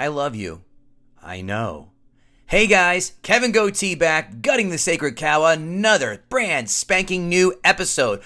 I love you. I know. Hey guys, Kevin Goatee back, Gutting the Sacred Cow, another brand spanking new episode.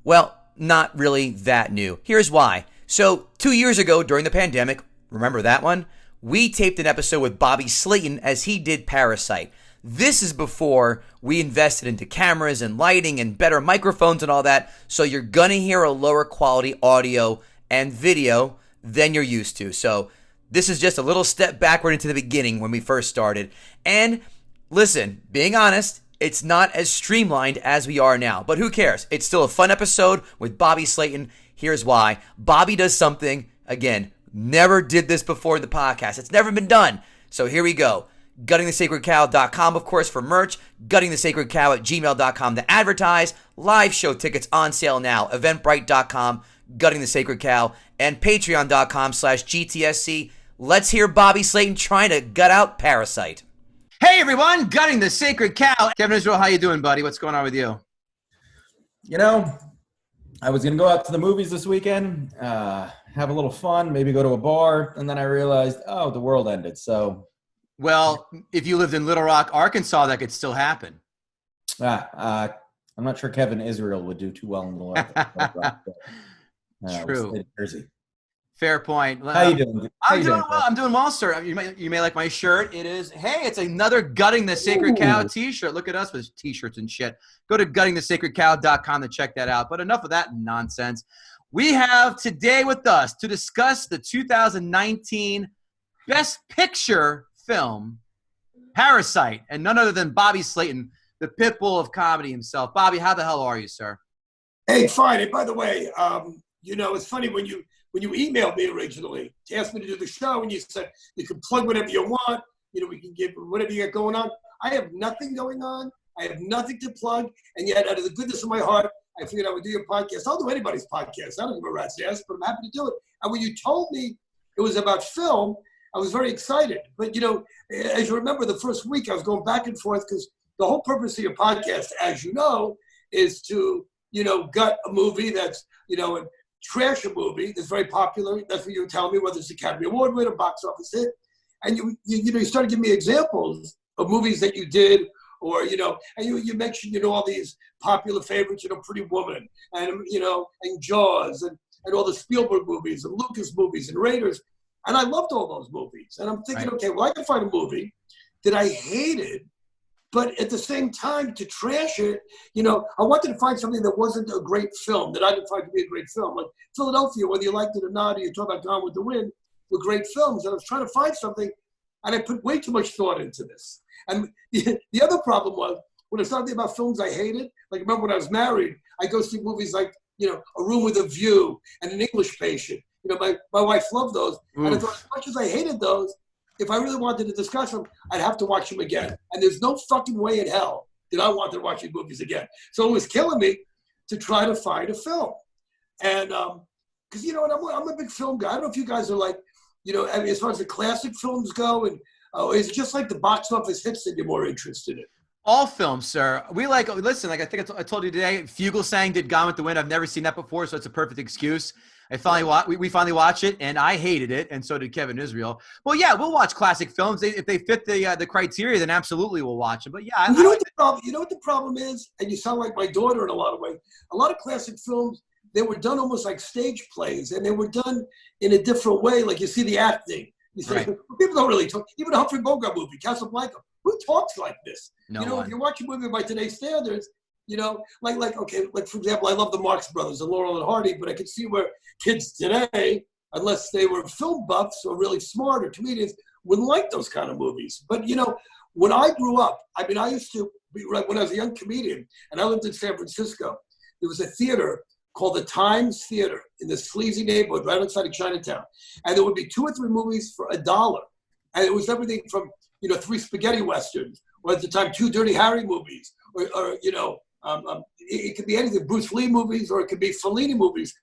Well, not really that new. Here's why. So, 2 years ago during the pandemic, remember that one? We taped an episode with Bobby Slayton as he did Parasite. This is before we invested into cameras and lighting and better microphones and all that, so you're gonna hear a lower quality audio and video than you're used to. So this is just a little step backward into the beginning when we first started. And listen, being honest, it's not as streamlined as we are now, but who cares? It's still a fun episode with Bobby Slayton. Here's why. Bobby does something, again, never did this before in the podcast. It's never been done. So here we go. GuttingTheSacredCow.com, of course, for merch. GuttingTheSacredCow@gmail.com to advertise. Live show tickets on sale now. Eventbrite.com, Gutting the Sacred Cow, and Patreon.com/GTSC. Let's hear Bobby Slayton trying to gut out Parasite. Hey everyone, Gutting the Sacred Cow. Kevin Israel, how you doing, buddy? What's going on with you? You know, I was going to go out to the movies this weekend, have a little fun, maybe go to a bar, and then I realized, oh, the world ended. So, well, if you lived in Little Rock, Arkansas, that could still happen. I'm not sure Kevin Israel would do too well in Little Rock. True. Jersey. Fair point. How you doing? I'm doing well. I'm doing well, sir. You may like my shirt. It is, hey, it's another Gutting the Sacred Cow t-shirt. Look at us with t-shirts and shit. Go to GuttingTheSacredCow.com to check that out. But enough of that nonsense. We have today with us to discuss the 2019 Best Picture film, Parasite, and none other than Bobby Slayton, the pitbull of comedy himself. Bobby, how the hell are you, sir? Hey, fine. And by the way, it's funny when you emailed me originally to ask me to do the show and you said you can plug whatever you want, we can give whatever you got going on. I have nothing going on. I have nothing to plug. And yet, out of the goodness of my heart, I figured I would do your podcast. I'll do anybody's podcast. I don't give a rat's ass, but I'm happy to do it. And when you told me it was about film, I was very excited. But, as you remember, the first week I was going back and forth because the whole purpose of your podcast, as you know, is to, gut a movie that's, and trash a movie that's very popular. That's what you were telling me, whether it's Academy Award winner, box office hit. And you started giving me examples of movies that you did, or, and you mentioned, all these popular favorites, Pretty Woman and, and Jaws and all the Spielberg movies and Lucas movies and Raiders. And I loved all those movies. And I'm thinking, Right. Okay, well, I can find a movie that I hated, but at the same time, to trash it, I wanted to find something that wasn't a great film, that I didn't find to be a great film. Like Philadelphia, whether you liked it or not, or you talk about Gone with the Wind, were great films. And I was trying to find something, and I put way too much thought into this. And the other problem was, when it's something about films I hated, like remember when I was married, I go see movies like, A Room with a View and An English Patient. My wife loved those. And I thought, as much as I hated those, if I really wanted to discuss them, I'd have to watch them again. And there's no fucking way in hell that I wanted to watch these movies again. So it was killing me to try to find a film. And because, I'm a big film guy. I don't know if you guys are like, as far as the classic films go, and is it just like the box office hits that you're more interested in? All films, sir. Listen, I think I told you today, Fugelsang did Gone with the Wind. I've never seen that before, so it's a perfect excuse. We finally watched it, and I hated it, and so did Kevin Israel. Well, yeah, we'll watch classic films. If they fit the criteria, then absolutely we'll watch them. But yeah, you know what the problem is? And you sound like my daughter in a lot of ways. A lot of classic films, they were done almost like stage plays, and they were done in a different way. Like you see the acting. You see, Right. People don't really talk. Even a Humphrey Bogart movie, Casablanca, who talks like this? No one. If you watch a movie by today's standards, like for example, I love the Marx Brothers, and Laurel and Hardy, but I could see where kids today, unless they were film buffs or really smart or comedians, wouldn't like those kind of movies. But when I grew up, I used to be, when I was a young comedian, and I lived in San Francisco, there was a theater called the Times Theater in this sleazy neighborhood right outside of Chinatown, and there would be 2 or 3 movies for $1, and it was everything from 3 spaghetti westerns, or at the time 2 Dirty Harry movies, or it could be anything, Bruce Lee movies, or it could be Fellini movies.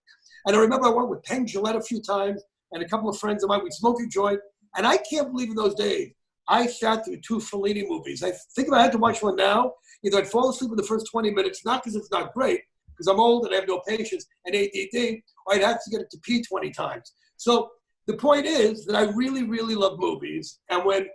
And I remember I went with Penn Jillette a few times, and a couple of friends of mine, we'd smoke a joint, and I can't believe in those days, I sat through 2 Fellini movies. I think if I had to watch one now, either I'd fall asleep in the first 20 minutes, not because it's not great, because I'm old and I have no patience and ADD, or I'd have to get it to pee 20 times. So the point is that I really, really love movies. And when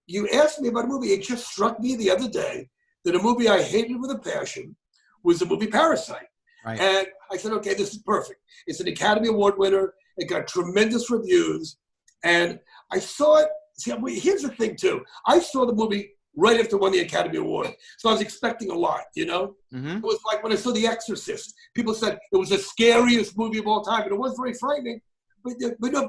you asked me about a movie, it just struck me the other day that a movie I hated with a passion was the movie Parasite. Right. And I said, okay, this is perfect. It's an Academy Award winner. It got tremendous reviews. And I saw it. See, here's the thing, too. I saw the movie right after it won the Academy Award. So I was expecting a lot, you know? Mm-hmm. It was like when I saw The Exorcist. People said it was the scariest movie of all time. And it was very frightening. But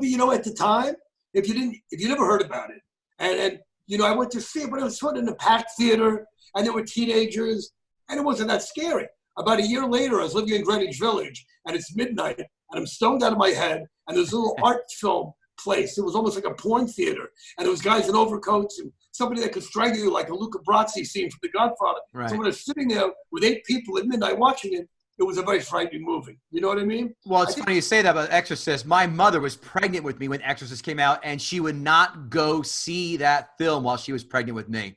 you know, at the time, if you never heard about it, and you know, I went to see it, but it was sort of in a packed theater, and there were teenagers, and it wasn't that scary. About a year later, I was living in Greenwich Village, and it's midnight, and I'm stoned out of my head, and there's a little art film place. It was almost like a porn theater, and there was guys in overcoats and somebody that could strangle you like a Luca Brasi scene from The Godfather. Right. So when I was sitting there with 8 people at midnight watching it, it was a very frightening movie. You know what I mean? Well, it's funny you say that about Exorcist. My mother was pregnant with me when Exorcist came out, and she would not go see that film while she was pregnant with me.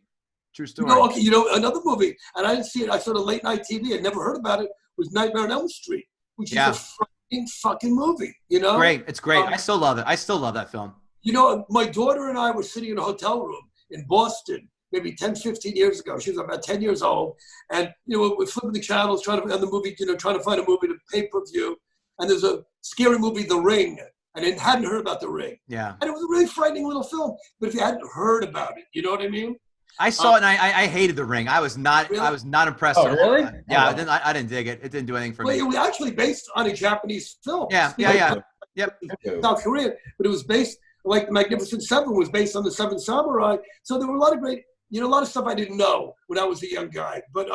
True story. You know, another movie, and I didn't see it. I saw it late night TV. I'd never heard about it. Was Nightmare on Elm Street, which is a frightening fucking movie. You know, great. It's great. I still love it. I still love that film. You know, my daughter and I were sitting in a hotel room in Boston maybe 10, 15 years ago. She was about 10 years old. And, you know, we're flipping the channels, trying to find a movie to pay-per-view. And there's a scary movie, The Ring. And I hadn't heard about The Ring. Yeah. And it was a really frightening little film. But if you hadn't heard about it, you know what I mean? I saw it, and I hated The Ring. I was not impressed. Oh, really? Yeah, Oh. I didn't dig it. It didn't do anything for me. It was actually based on a Japanese film. Yeah. Yep. South Korean. But it was based, like The Magnificent Seven was based on the Seven Samurai. So there were a lot of great, you know, a lot of stuff I didn't know when I was a young guy. But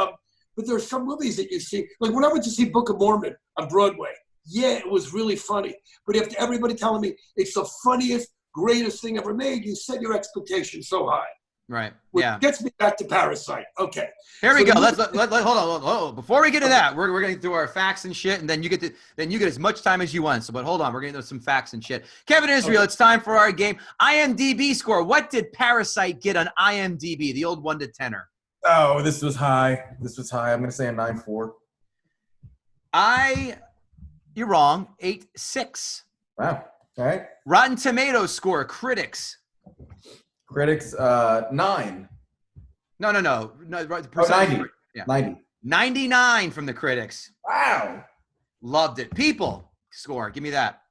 there are some movies that you see, like when I went to see Book of Mormon on Broadway, yeah, it was really funny. But after everybody telling me it's the funniest, greatest thing ever made, you set your expectations so high. Right. Which Yeah. gets me back to Parasite. Okay. Here we go. Let's hold on. Before we get to that, we're going through our facts and shit, and then you get as much time as you want. So, but hold on, we're getting into some facts and shit. Kevin Israel, It's time for our game. IMDb score. What did Parasite get on IMDb? The old 1 to 10er. Oh, this was high. I'm going to say a 9.4. You're wrong. 8.6. Wow. All right. Rotten Tomatoes score. Critics. Critics, 9. No. Oh, 90. Yeah. 90. 99 from the critics. Wow. Loved it. People score. Give me that.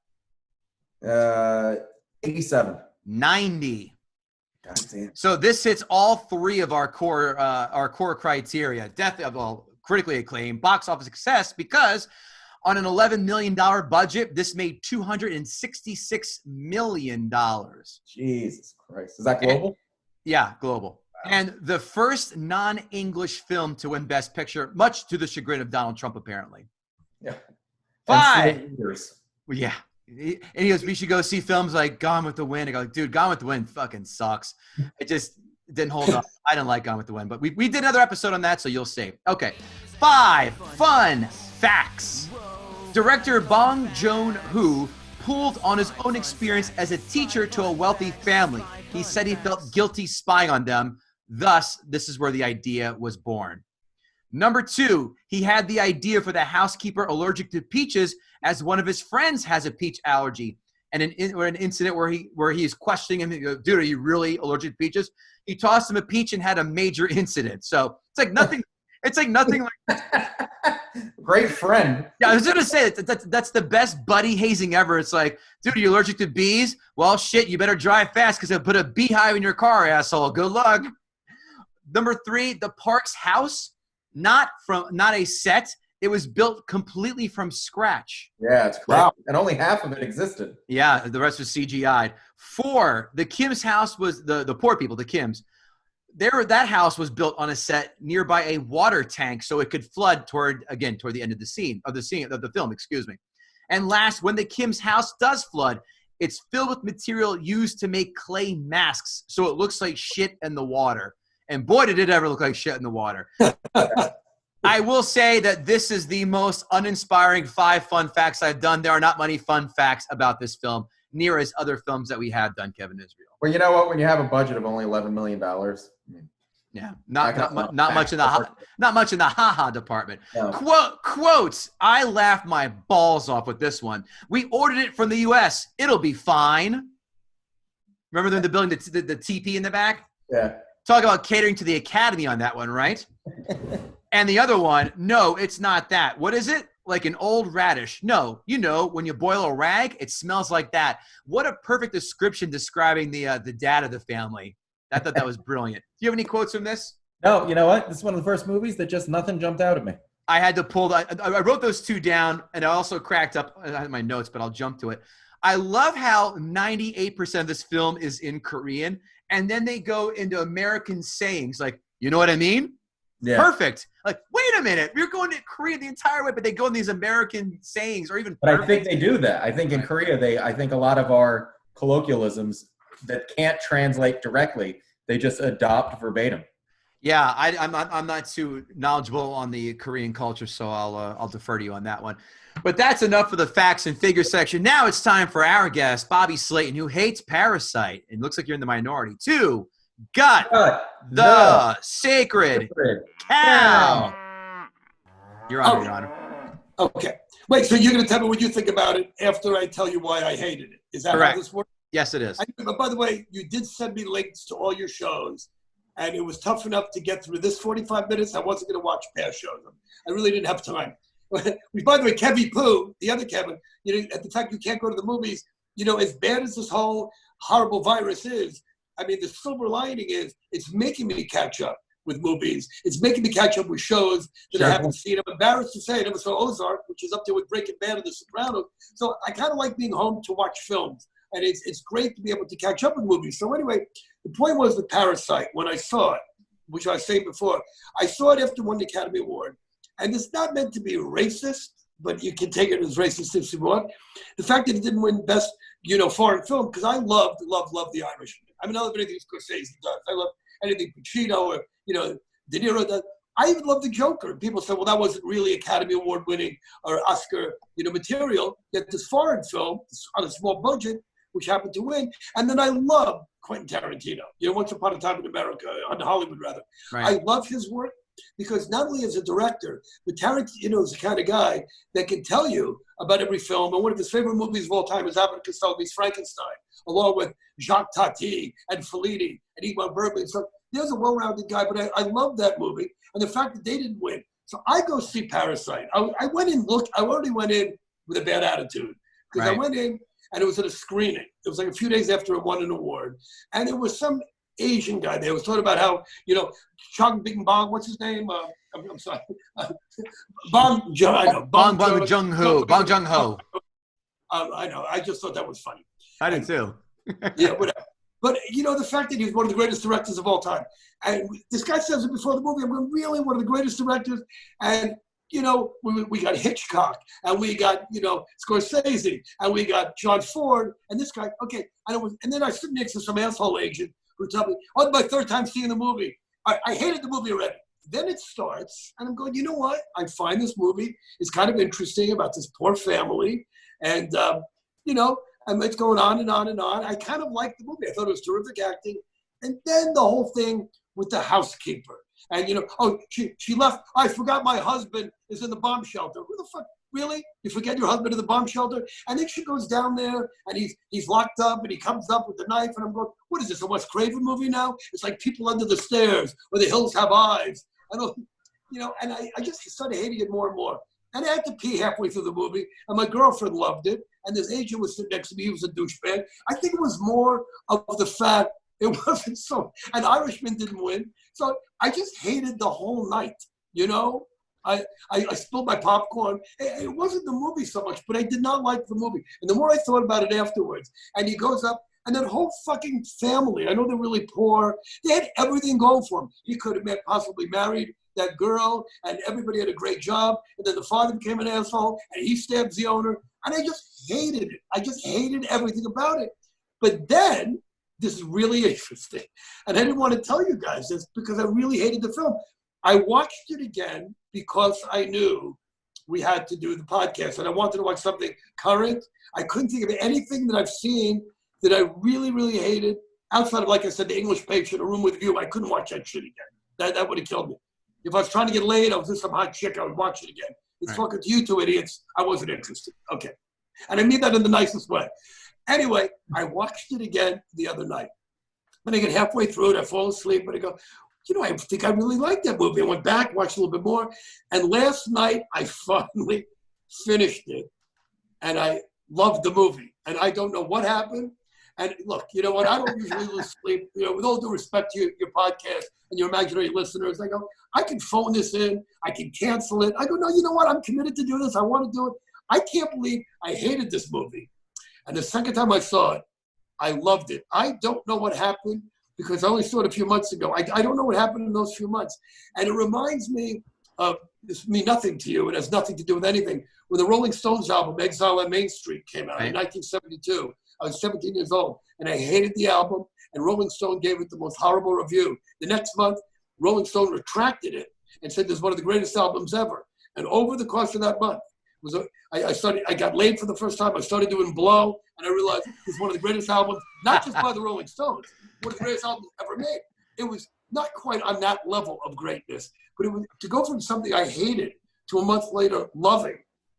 87. 90. God damn. So this hits all 3 of our core criteria. Definitely, critically acclaimed, box office success, because on an $11 million budget, this made $266 million. Jesus Christ. Is that global? Yeah, global. Wow. And the first non-English film to win Best Picture, much to the chagrin of Donald Trump, apparently. Yeah. 5. Well, yeah. And he goes, we should go see films like Gone with the Wind. I go, dude, Gone with the Wind fucking sucks. It just didn't hold up. I didn't like Gone with the Wind, but we did another episode on that, so you'll see. Okay. 5 fun facts. Director Bong Joon-ho pulled on his own experience as a teacher to a wealthy family. He said he felt guilty spying on them. Thus, this is where the idea was born. Number 2, he had the idea for the housekeeper allergic to peaches, as one of his friends has a peach allergy. And an incident where he's questioning him, he goes, dude, are you really allergic to peaches? He tossed him a peach and had a major incident. So it's like nothing. It's like nothing like. Great friend. Yeah, I was going to say that's the best buddy hazing ever. It's like, dude, are you allergic to bees? Well, shit, you better drive fast because they'll put a beehive in your car, asshole. Good luck. Number 3, the park's house, not a set. It was built completely from scratch. Yeah, it's crazy. Wow. And only half of it existed. Yeah, the rest was CGI'd. 4, the Kim's house was the poor people, the Kims. That house was built on a set nearby a water tank so it could flood toward the end of the film, excuse me. And last, when the Kim's house does flood, it's filled with material used to make clay masks so it looks like shit in the water. And boy, did it ever look like shit in the water. I will say that this is the most uninspiring 5 fun facts I've done. There are not many fun facts about this film, near as other films that we have done, Kevin Israel. Well, you know what? When you have a budget of only $11 million, Yeah, not much in the ha-ha department. No. Quotes. I laughed my balls off with this one. We ordered it from the U.S. It'll be fine. Remember them building the teepee in the back? Yeah. Talk about catering to the academy on that one, right? And the other one, no, it's not that. What is it? Like an old radish. No, when you boil a rag, it smells like that. What a perfect description describing the dad of the family. I thought that was brilliant. Do you have any quotes from this? No, you know what? This is one of the first movies that just nothing jumped out at me. I had to pull that. I wrote those two down, and I also cracked up. I had my notes, but I'll jump to it. I love how 98% of this film is in Korean, and then they go into American sayings like, you know what I mean? Yeah. Perfect. Like, wait a minute. You're going to Korea the entire way, but they go in these American sayings or even. But I think they do that. I think in Korea, I think a lot of our colloquialisms that can't translate directly, they just adopt verbatim. Yeah, I'm not too knowledgeable on the Korean culture, so I'll defer to you on that one. But that's enough for the facts and figures section. Now it's time for our guest, Bobby Slayton, who hates Parasite. It looks like you're in the minority. Two, got the sacred cow. Your Honor, Your Honor. Okay. Wait, so you're going to tell me what you think about it after I tell you why I hated it. Is that Correct. How this works? Yes, it is. But by the way, you did send me links to all your shows, and it was tough enough to get through this 45 minutes. I wasn't going to watch past shows. I really didn't have time. By the way, Kevin Pooh, the other Kevin, at the fact you can't go to the movies, as bad as this whole horrible virus is, I mean, the silver lining is it's making me catch up with movies. It's making me catch up with shows that I haven't seen. I'm embarrassed to say I never saw Ozark, which is up there with Breaking Bad and The Sopranos. So I kind of like being home to watch films. And it's great to be able to catch up with movies. So anyway, the point was with Parasite, when I saw it, which I was saying before, I saw it after won the Academy Award. And it's not meant to be racist, but you can take it as racist if you want. The fact that it didn't win Best, foreign film, because I love The Irishman. I mean, I love anything Scorsese does. I love anything Pacino or, De Niro does. I even love The Joker. And people say, well, that wasn't really Academy Award winning or Oscar, material. Yet this foreign film on a small budget, which happened to win. And then I love Quentin Tarantino. Once Upon a Time in America, on Hollywood rather. Right. I love his work because not only as a director, but Tarantino is the kind of guy that can tell you about every film. And one of his favorite movies of all time is Abbott and Costello's Frankenstein, along with Jacques Tati and Fellini and Ingmar Bergman. So there's a well-rounded guy, but I love that movie. And the fact that they didn't win. So I go see Parasite. I already went in with a bad attitude because I went in, and it was at a screening. It was like a few days after it won an award. And there was some Asian guy there who was talking about how, Chung Bing Bong, what's his name? I'm sorry. Bong Joon-ho. I know. I just thought that was funny. I did too. Yeah, whatever. But, the fact that he's one of the greatest directors of all time. And this guy says it before the movie, I'm really one of the greatest directors. And we got Hitchcock, and we got, Scorsese, and we got John Ford, and this guy, okay. And then I sit next to some asshole agent who told me, my third time seeing the movie. I hated the movie already. Then it starts, and I'm going, you know what? I find this movie is kind of interesting about this poor family, and, and it's going on and on and on. I kind of liked the movie. I thought it was terrific acting. And then the whole thing with the housekeeper. And, she left. I forgot my husband is in the bomb shelter. Who the fuck? Really? You forget your husband in the bomb shelter? And then she goes down there, and he's locked up, and he comes up with the knife. And I'm going, what is this, a Wes Craven movie now? It's like People Under the Stairs, or The Hills Have Eyes. I don't, and I just started hating it more and more. And I had to pee halfway through the movie, and my girlfriend loved it. And this agent was sitting next to me. He was a douchebag. I think it was more of the fact it wasn't so. An Irishman didn't win. So I just hated the whole night, I spilled my popcorn. It wasn't the movie so much, but I did not like the movie. And the more I thought about it afterwards, and he goes up, and that whole fucking family, I know they're really poor. They had everything going for him. He could have possibly married that girl, and everybody had a great job. And then the father became an asshole, and he stabs the owner. And I just hated it. I just hated everything about it. But then, this is really interesting. And I didn't want to tell you guys this because I really hated the film. I watched it again because I knew we had to do the podcast, and I wanted to watch something current. I couldn't think of anything that I've seen that I really, really hated outside of, like I said, The English Patient, A Room with View. I couldn't watch that shit again. That would have killed me. If I was trying to get laid, I was with some hot chick, I would watch it again. It's fucking to you two idiots. I wasn't interested. Okay. And I mean that in the nicest way. Anyway, I watched it again the other night. When I get halfway through it, I fall asleep, but I go, I think I really like that movie. I went back, watched a little bit more. And last night, I finally finished it. And I loved the movie. And I don't know what happened. And look, you know what? I don't usually lose sleep. With all due respect to your podcast and your imaginary listeners, I go, I can phone this in. I can cancel it. I go, no, you know what? I'm committed to do this. I want to do it. I can't believe I hated this movie. And the second time I saw it, I loved it. I don't know what happened because I only saw it a few months ago. I don't know what happened in those few months. And it reminds me of, this means nothing to you. It has nothing to do with anything. When the Rolling Stones album, Exile on Main Street, came out in 1972, I was 17 years old, and I hated the album, and Rolling Stone gave it the most horrible review. The next month, Rolling Stone retracted it and said this is one of the greatest albums ever. And over the course of that month, I got laid for the first time. I started doing blow, and I realized it's one of the greatest albums, not just by the Rolling Stones, one of the greatest albums ever made. It was not quite on that level of greatness, but it was to go from something I hated to a month later loving.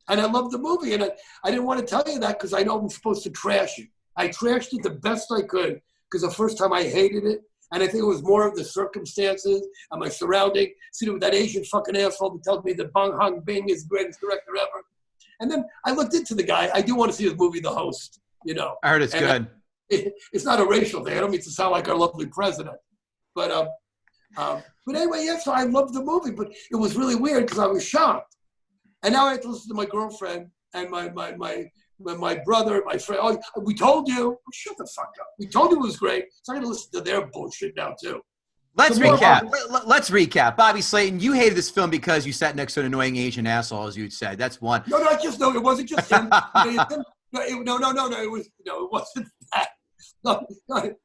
And I loved the movie, and I didn't want to tell you that because I know I'm supposed to trash it. I trashed it the best I could because the first time I hated it, and I think it was more of the circumstances and my surrounding. Sitting with that Asian fucking asshole who tells me that Bong Joon-ho is the greatest director ever. And then I looked into the guy. I do want to see his movie, The Host, I heard it's good. It's not a racial thing. I don't mean to sound like our lovely president. But anyway, yeah, so I loved the movie, but it was really weird because I was shocked. And now I have to listen to my girlfriend and my brother, my friend. Oh, we told you. Oh, shut the fuck up. We told you it was great. So I'm going to listen to their bullshit now, too. Let's recap. Let's recap. Bobby Slayton, you hated this film because you sat next to an annoying Asian asshole, as you'd said. That's one. No, it wasn't just him. No, it wasn't that. No,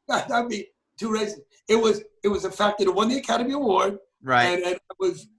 that'd be too racist. It was the fact that it won the Academy Award. Right.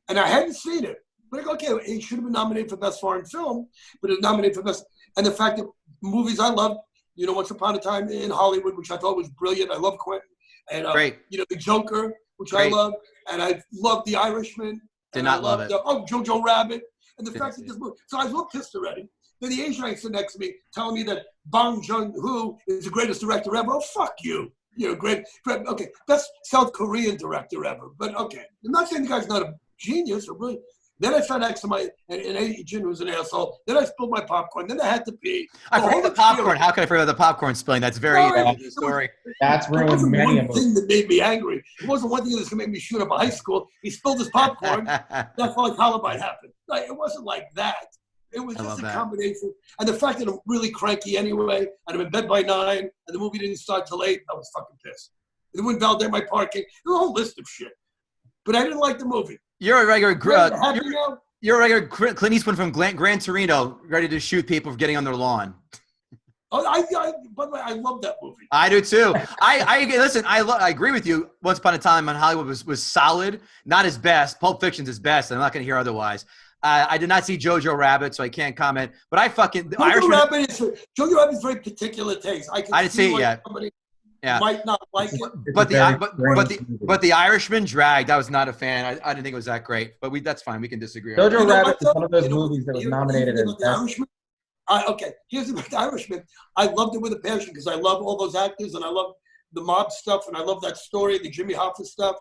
And I hadn't seen it. But I go, okay, it should have been nominated for Best Foreign Film, but it was nominated for Best. And the fact that movies I loved, Once Upon a Time in Hollywood, which I thought was brilliant. I love Quentin. And, The Joker, which I love. And I loved The Irishman. Did not love it. Jojo Rabbit. And the fact that this movie. So I was a little pissed already. Then the Asian guy sitting next to me telling me that Bong Joon-ho is the greatest director ever. Oh, fuck you. Great. Okay, best South Korean director ever. But okay. I'm not saying the guy's not a genius or brilliant. Then I sat next to an Asian who was an asshole. Then I spilled my popcorn. Then I had to pee. I forgot the popcorn. How can I forget the popcorn spilling? That's very story. That's ruined many of them. It wasn't one thing that made me angry. It wasn't one thing that's going to make me shoot up a high school. He spilled his popcorn. That's why Columbine happened. It wasn't like that. It was just a combination. And the fact that I'm really cranky anyway, and I'm in bed by 9, and the movie didn't start till 8, I was fucking pissed. They wouldn't validate my parking. There's a whole list of shit. But I didn't like the movie. You're a regular Clint Eastwood from Gran Torino, ready to shoot people for getting on their lawn. Oh, by the way, I love that movie. I do too. Listen. I agree with you. Once Upon a Time in Hollywood was solid, not his best. Pulp Fiction's his best. I'm not going to hear otherwise. I did not see Jojo Rabbit, so I can't comment. But Jojo Rabbit is very particular taste. I didn't see it yet. Yeah. Might not like it. But the Irishman dragged. I was not a fan. I didn't think it was that great. But that's fine. We can disagree. Jojo Rabbit is one of those movies that was nominated as The Irishman. Okay, here's the Irishman. I loved it with a passion because I love all those actors and I love the mob stuff and I love that story, the Jimmy Hoffa stuff.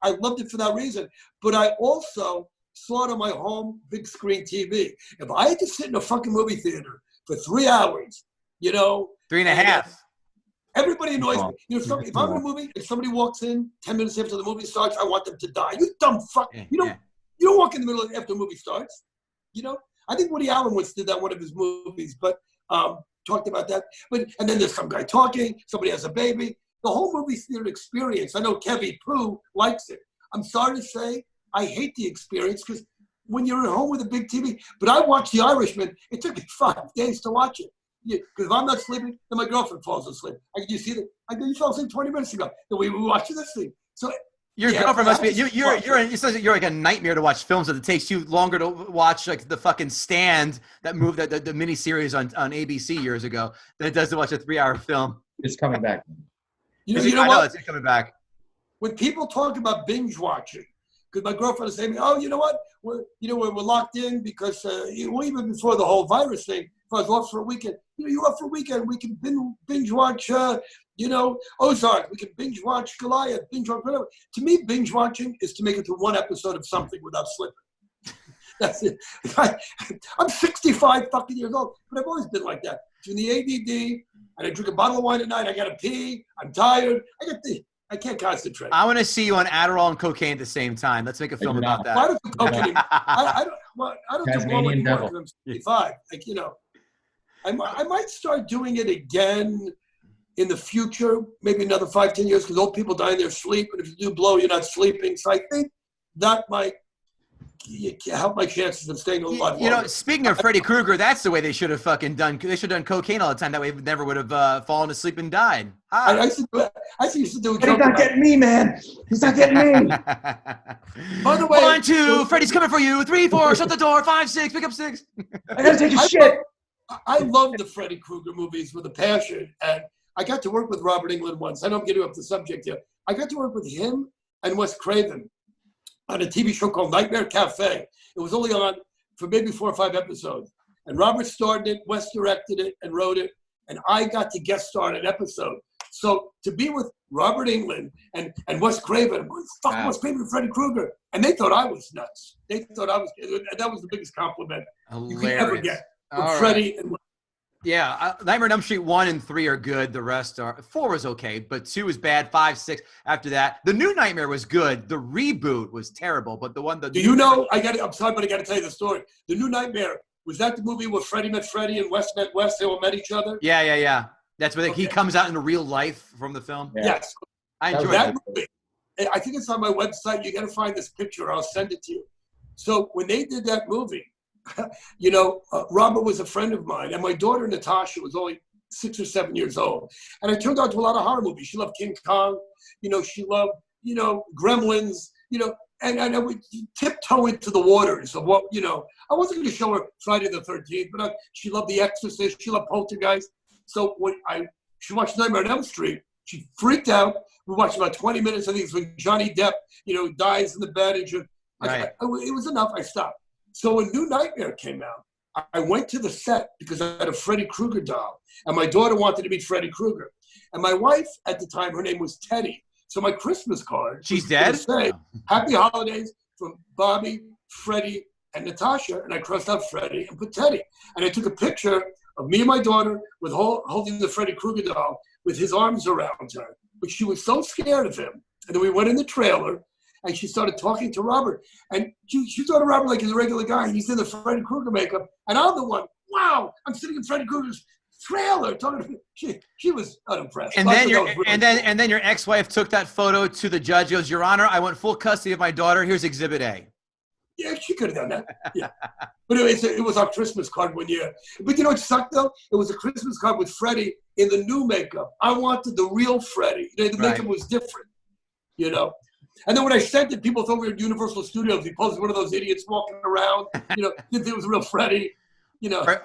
I loved it for that reason. But I also saw it on my home big screen TV. If I had to sit in a fucking movie theater for 3 hours, 3.5. Everybody annoys me. If I'm in a movie and somebody walks in 10 minutes after the movie starts, I want them to die. You dumb fuck. You don't walk in the middle after the movie starts. I think Woody Allen once did that in one of his movies, but talked about that. And then there's some guy talking. Somebody has a baby. The whole movie theater experience. I know Kevy Pooh likes it. I'm sorry to say I hate the experience because when you're at home with a big TV, but I watched The Irishman. It took me 5 days to watch it. Because if I'm not sleeping, then my girlfriend falls asleep. You see that? You fell asleep 20 minutes ago. Then we were watching this thing. So your girlfriend must be you're like a nightmare to watch films that it takes you longer to watch like the fucking Stand that moved the miniseries on ABC years ago than it does to watch a 3-hour film. It's coming back. You know what? It's coming back. When people talk about binge watching, Because my girlfriend was saying, "Oh, you know what? We're locked in because even before the whole virus thing, if I was off for a weekend, you're off for a weekend. We can binge watch, Ozark. We can binge watch Goliath. Binge watch whatever." To me, binge watching is to make it through one episode of something without slipping. That's it. I'm 65 fucking years old, but I've always been like that. Between the ADD and I drink a bottle of wine at night, I gotta pee. I'm tired. I can't concentrate. I want to see you on Adderall and cocaine at the same time. Let's make a film about that. Why does the cocaine? I don't do more anymore because I'm 65. I might start doing it again in the future, maybe another 5-10 years, because old people die in their sleep, and if you do blow, you're not sleeping. So I think that might help my chances of staying alive. Speaking of Freddy Krueger, that's the way they should have fucking done. They should have done cocaine all the time. That way, they never would have fallen asleep and died. I used to do. He's not getting me, man. He's not getting me. By the way, 1, 2, Freddy's coming for you. 3, 4, shut the door. 5, 6, pick up 6. I gotta take a shit. I love the Freddy Krueger movies with a passion, and I got to work with Robert Englund once. I know I'm getting up the subject here. I got to work with him and Wes Craven on a TV show called Nightmare Cafe. It was only on for maybe 4 or 5 episodes. And Robert starred it, Wes directed it and wrote it, and I got to guest star in an episode. So to be with Robert Englund and Wes Craven, Wes Craven and Freddy Krueger, and they thought I was nuts. They thought I was, that was the biggest compliment you could ever get from Freddy and Wes. Yeah, Nightmare on Elm Street 1 and 3 are good. The rest are 4 was okay, but 2 was bad. 5, 6 after that. The new Nightmare was good. The reboot was terrible, but the one that I'm sorry, but I got to tell you the story. The new Nightmare, was that the movie where Freddy met Freddy and Wes met Wes? They all met each other. Yeah. That's where he comes out in real life from the film. Yeah. Yes, I enjoyed that movie. I think it's on my website. You got to find this picture. I'll send it to you. So when they did that movie, Robert was a friend of mine, and my daughter Natasha was only 6 or 7 years old, and I turned out to a lot of horror movies. She loved King Kong, she loved, Gremlins, and I would tiptoe into the waters of what, I wasn't going to show her Friday the 13th, but she loved The Exorcist, she loved Poltergeist. So when she watched Nightmare on Elm Street, she freaked out. We watched about 20 minutes. I think it's when Johnny Depp, dies in the bed, and it was enough. I stopped. So when New Nightmare came out, I went to the set because I had a Freddy Krueger doll, and my daughter wanted to meet Freddy Krueger. And my wife at the time, her name was Teddy. So my Christmas card, she's dead, say, "Happy Holidays" from Bobby, Freddie, and Natasha. And I crossed out Freddie and put Teddy. And I took a picture of me and my daughter with holding the Freddy Krueger doll with his arms around her. But she was so scared of him. And then we went in the trailer, and she started talking to Robert. And she thought of Robert like he's a regular guy, and he's in the Freddy Krueger makeup. And I'm the one, wow, I'm sitting in Freddy Krueger's trailer talking to me. She was unimpressed. And then your ex-wife took that photo to the judge. He goes, "Your Honor, I want full custody of my daughter. Here's Exhibit A." Yeah, she could have done that. Yeah. But it was our Christmas card one year. But you know what sucked, though? It was a Christmas card with Freddie in the new makeup. I wanted the real Freddie. The makeup was different, And then when I sent it, people thought we were at Universal Studios. We posted one of those idiots walking around, didn't think it was real Freddie,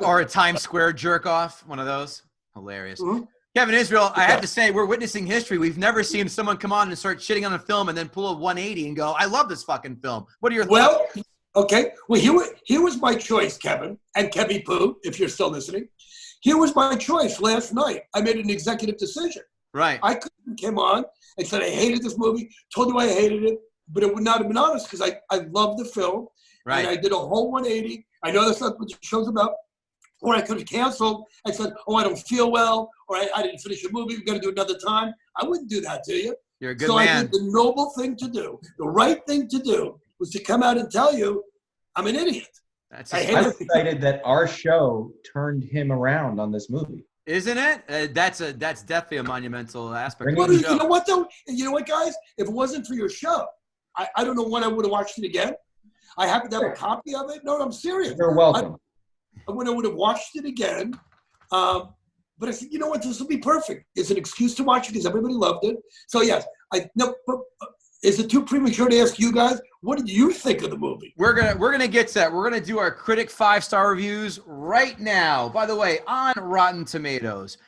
Or a Times Square jerk-off, one of those. Hilarious. Mm-hmm. Kevin Israel, I have to say, we're witnessing history. We've never seen someone come on and start shitting on a film and then pull a 180 and go, "I love this fucking film." What are your thoughts? Okay. Well, here was my choice, Kevin, and Kevy Pooh, if you're still listening. Here was my choice last night. I made an executive decision. Right. I came on and said I hated this movie, told you I hated it, but it would not have been honest because I loved the film. Right. And I did a whole 180. I know that's not what the show's about. Or I could have canceled. I said, "Oh, I don't feel well," or I didn't finish the movie. We've got to do it another time. I wouldn't do that to you. You're a good man. I think the noble thing to do, the right thing to do, was to come out and tell you I'm an idiot. I'm excited that our show turned him around on this movie. Isn't it? That's definitely a monumental aspect. Well, you know what, though? You know what, guys? If it wasn't for your show, I don't know when I would have watched it again. I happen to have a copy of it. No, I'm serious. You're welcome. I would have watched it again. But I said, you know what? This will be perfect. It's an excuse to watch it because everybody loved it. So, yes. Is it too premature to ask you guys, what did you think of the movie? We're gonna get to that. We're gonna do our critic 5-star reviews right now. By the way, on Rotten Tomatoes,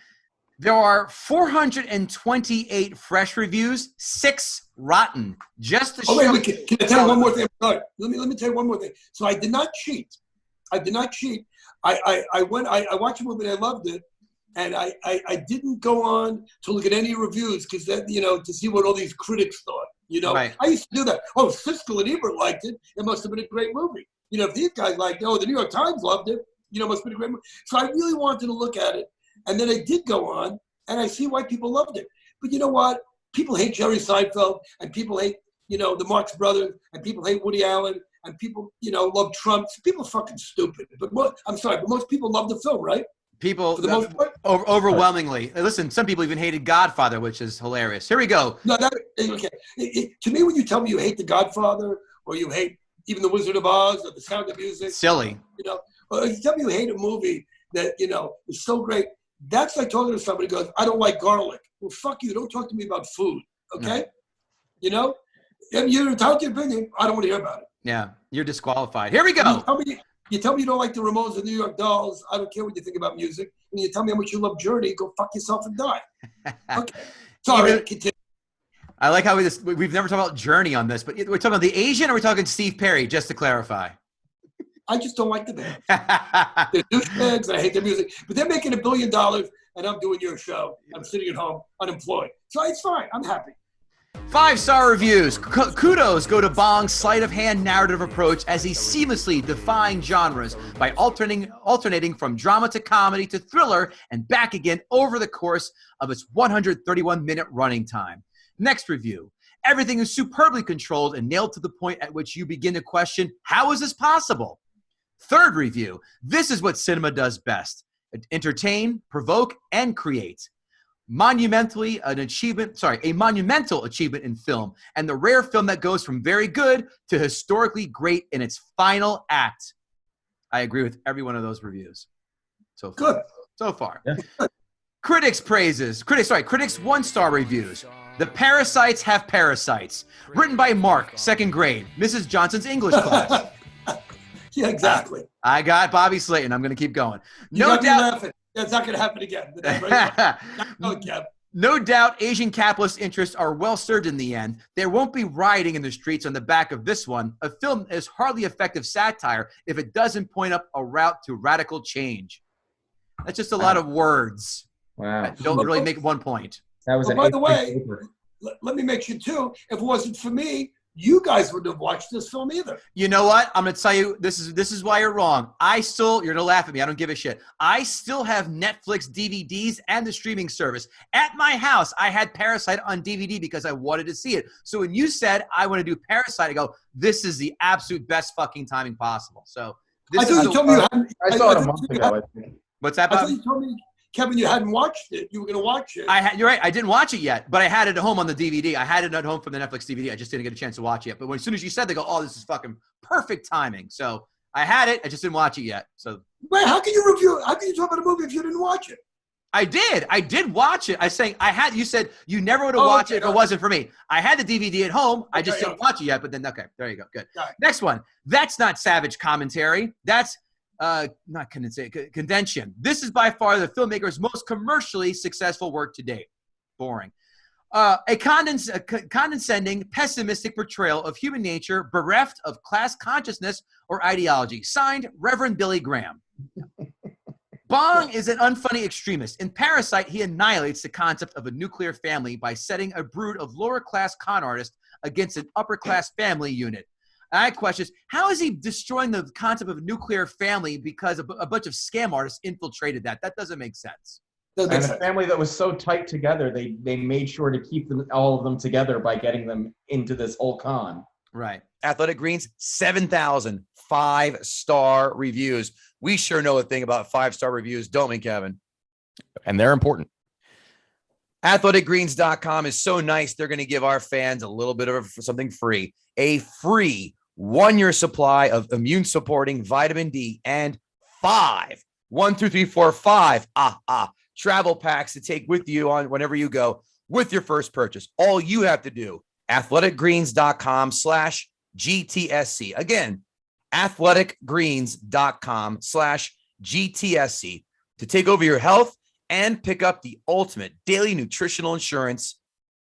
There are 428 fresh reviews, 6 rotten. Just to show. Wait, can I tell you one more thing? Let me tell you one more thing. So I did not cheat. I watched a movie and I loved it, and I didn't go on to look at any reviews because that to see what all these critics thought. Right. I used to do that. Oh, Siskel and Ebert liked it. It must have been a great movie. If these guys liked it, the New York Times loved it. It must have been a great movie. So I really wanted to look at it, and then I did go on, and I see why people loved it. But you know what? People hate Jerry Seinfeld, and people hate the Marx Brothers, and people hate Woody Allen, and people love Trump. People are fucking stupid. But most people love the film, right? People, for the most part, overwhelmingly. Listen, some people even hated Godfather, which is hilarious. Here we go. No, okay. To me, when you tell me you hate The Godfather, or you hate even The Wizard of Oz, or The Sound of Music, silly. Or you tell me you hate a movie that is so great. That's like talking to somebody who goes, I don't like garlic. Well, fuck you. Don't talk to me about food, okay? No. And you're entitled to your opinion. I don't want to hear about it. Yeah, you're disqualified. Here we go. You tell me you don't like the Ramones or New York Dolls. I don't care what you think about music. And you tell me how much you love Journey. Go fuck yourself and die. Okay. Sorry. Continue. I like how we've never talked about Journey on this, but we're talking about the Asian, or we're talking Steve Perry, just to clarify. I just don't like the band. They're douchebags, and I hate their music. But they're making $1 billion, and I'm doing your show. I'm sitting at home, unemployed. So it's fine. I'm happy. 5-star reviews. Kudos go to Bong's sleight of hand narrative approach as he seamlessly defying genres by alternating from drama to comedy to thriller and back again over the course of its 131-minute running time. Next review. Everything is superbly controlled and nailed to the point at which you begin to question, how is this possible? Third review. This is what cinema does best. Entertain, provoke, and create. A monumental achievement in film, and the rare film that goes from very good to historically great in its final act. I agree with every one of those reviews. So far. Good. So far. Yeah. Critics 1-star reviews. The Parasites have parasites. Written by Mark, 2nd grade, Mrs. Johnson's English class. Yeah, exactly. I got Bobby Slayton. I'm going to keep going. No doubt. That's not going to happen again. No doubt Asian capitalist interests are well served in the end. There won't be rioting in the streets on the back of this one. A film is hardly effective satire if it doesn't point up a route to radical change. That's just a lot of words. Wow. Don't really make one point. That was by the way, let me make sure too, if it wasn't for me, you guys wouldn't have watched this film either. You know what? I'm going to tell you, this is why you're wrong. You're going to laugh at me. I don't give a shit. I still have Netflix DVDs and the streaming service. At my house, I had Parasite on DVD because I wanted to see it. So when you said, I want to do Parasite, I go, this is the absolute best fucking timing possible. So I thought you told me I saw it a month ago, I think. What's that, I Bob? thought you told me, Kevin, you hadn't watched it. You were going to watch it. You're right. I didn't watch it yet, but I had it at home on the DVD. I had it at home from the Netflix DVD. I just didn't get a chance to watch it yet. But as soon as you said, they go, oh, this is fucking perfect timing. So I had it. I just didn't watch it yet. So wait, how can you talk about a movie if you didn't watch it? I did watch it. You said you never would have watched it if it wasn't for me. I had the DVD at home. I just didn't watch it yet, but then, okay, there you go. Good. Right. Next one. That's not savage commentary. That's not convention. This is by far the filmmaker's most commercially successful work to date. Boring. A condescending, pessimistic portrayal of human nature bereft of class consciousness or ideology. Signed, Reverend Billy Graham. Bong is an unfunny extremist. In Parasite, he annihilates the concept of a nuclear family by setting a brood of lower-class con artists against an upper-class family unit. I question, how is he destroying the concept of a nuclear family because a bunch of scam artists infiltrated that? That doesn't make sense. And a family that was so tight together, they made sure to keep all of them together by getting them into this whole con. Right. Athletic Greens, 7,000 5-star reviews. We sure know a thing about 5-star reviews, don't we, Kevin? And they're important. Athleticgreens.com is so nice. They're going to give our fans a little bit of something free. A free 1-year supply of immune supporting vitamin D and 5 travel packs to take with you on whenever you go with your first purchase. All you have to do, athleticgreens.com/GTSC. Again, athleticgreens.com/GTSC to take over your health and pick up the ultimate daily nutritional insurance.